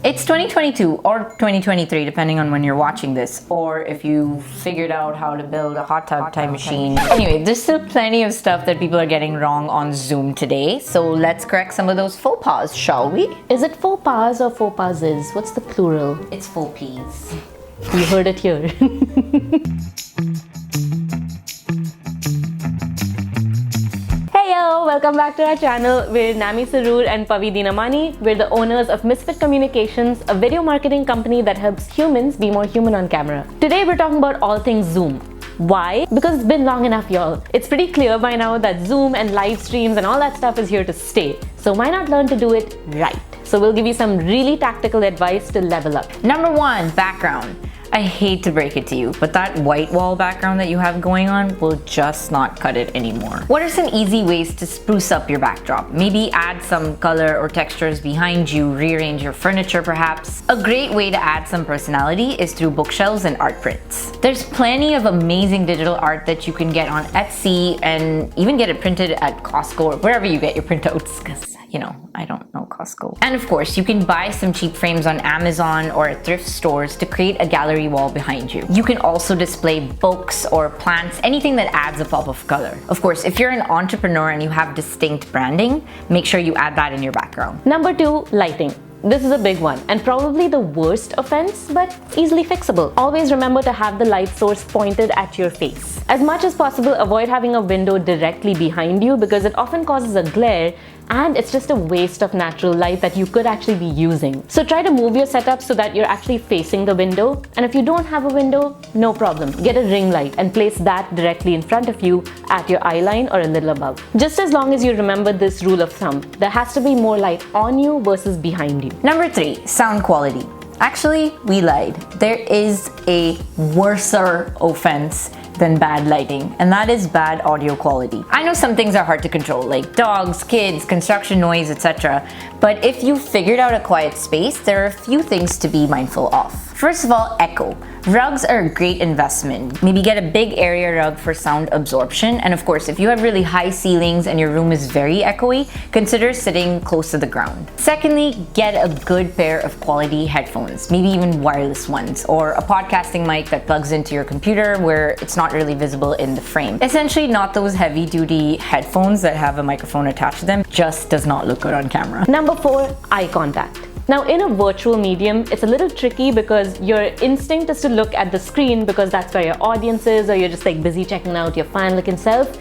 It's 2022 or 2023, depending on when you're watching this, or if you figured out how to build a hot tub time machine. Anyway, there's still plenty of stuff that people are getting wrong on Zoom today, so let's correct some of thaux faux pas, shall we? Is it faux pas or faux pases? What's the plural? It's faux peas. You heard it here. Welcome back to our channel. We're Nami Sarur and Pavi Dinamani. We're the owners of Misfit Communications, a video marketing company that helps humans be more human on camera. Today we're talking about all things Zoom. Why? Because it's been long enough, y'all. It's pretty clear by now that Zoom and live streams and all that stuff is here to stay. So why not learn to do it right? So we'll give you some really tactical advice to level up. Number 1, background. I hate to break it to you, but that white wall background that you have going on will just not cut it anymore. What are some easy ways to spruce up your backdrop? Maybe add some color or textures behind you, rearrange your furniture perhaps. A great way to add some personality is through bookshelves and art prints. There's plenty of amazing digital art that you can get on Etsy and even get it printed at Costco or wherever you get your printouts, because you know, I don't know Costco. And of course, you can buy some cheap frames on Amazon or at thrift stores to create a gallery wall behind you. You can also display books or plants, anything that adds a pop of color. Of course, if you're an entrepreneur and you have distinct branding, make sure you add that in your background. Number 2, lighting. This is a big one and probably the worst offense, but easily fixable. Always remember to have the light source pointed at your face. As much as possible, avoid having a window directly behind you because it often causes a glare and it's just a waste of natural light that you could actually be using. So try to move your setup so that you're actually facing the window. And if you don't have a window, no problem. Get a ring light and place that directly in front of you at your eye line or a little above. Just as long as you remember this rule of thumb, there has to be more light on you versus behind you. Number 3, sound quality. Actually, we lied. There is a worser offense than bad lighting, and that is bad audio quality. I know some things are hard to control, like dogs, kids, construction noise, etc. But if you figured out a quiet space, there are a few things to be mindful of. First of all, echo. Rugs are a great investment. Maybe get a big area rug for sound absorption. And of course, if you have really high ceilings and your room is very echoey, consider sitting close to the ground. Secondly, get a good pair of quality headphones, maybe even wireless ones, or a podcasting mic that plugs into your computer where it's not really visible in the frame. Essentially, not those heavy-duty headphones that have a microphone attached to them. Just does not look good on camera. Number 4, eye contact. Now, in a virtual medium, it's a little tricky because your instinct is to look at the screen because that's where your audience is, or you're just like busy checking out your fine-looking self.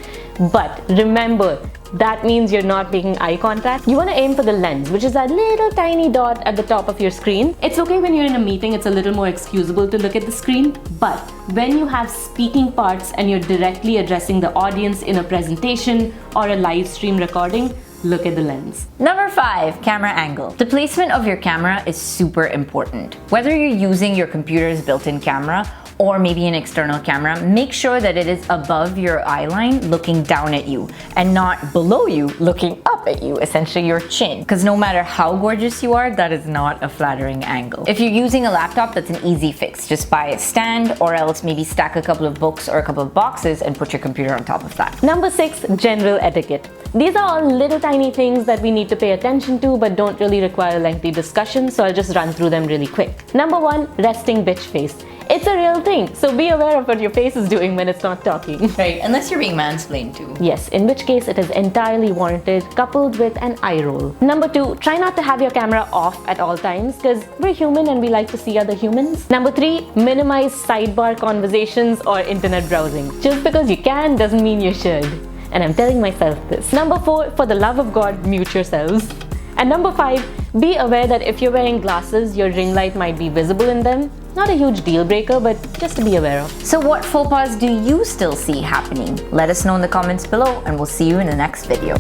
But remember, that means you're not making eye contact. You want to aim for the lens, which is that little tiny dot at the top of your screen. It's okay when you're in a meeting, it's a little more excusable to look at the screen. But when you have speaking parts and you're directly addressing the audience in a presentation or a live stream recording, look at the lens. Number 5, camera angle. The placement of your camera is super important. Whether you're using your computer's built-in camera or maybe an external camera, make sure that it is above your eye line looking down at you and not below you looking up at you, essentially your chin. Because no matter how gorgeous you are, that is not a flattering angle. If you're using a laptop, that's an easy fix. Just buy a stand or else maybe stack a couple of books or a couple of boxes and put your computer on top of that. Number 6, general etiquette. These are all little tiny things that we need to pay attention to but don't really require a lengthy discussion, so I'll just run through them really quick. Number 1, resting bitch face. It's a real thing, so be aware of what your face is doing when it's not talking. Right, unless you're being mansplained to. Yes, in which case it is entirely warranted, coupled with an eye roll. Number 2, try not to have your camera off at all times because we're human and we like to see other humans. Number 3, minimize sidebar conversations or internet browsing. Just because you can doesn't mean you should. And I'm telling myself this. Number 4, for the love of God, mute yourselves. And number 5, be aware that if you're wearing glasses, your ring light might be visible in them. Not a huge deal breaker, but just to be aware of. So what faux pas do you still see happening? Let us know in the comments below and we'll see you in the next video.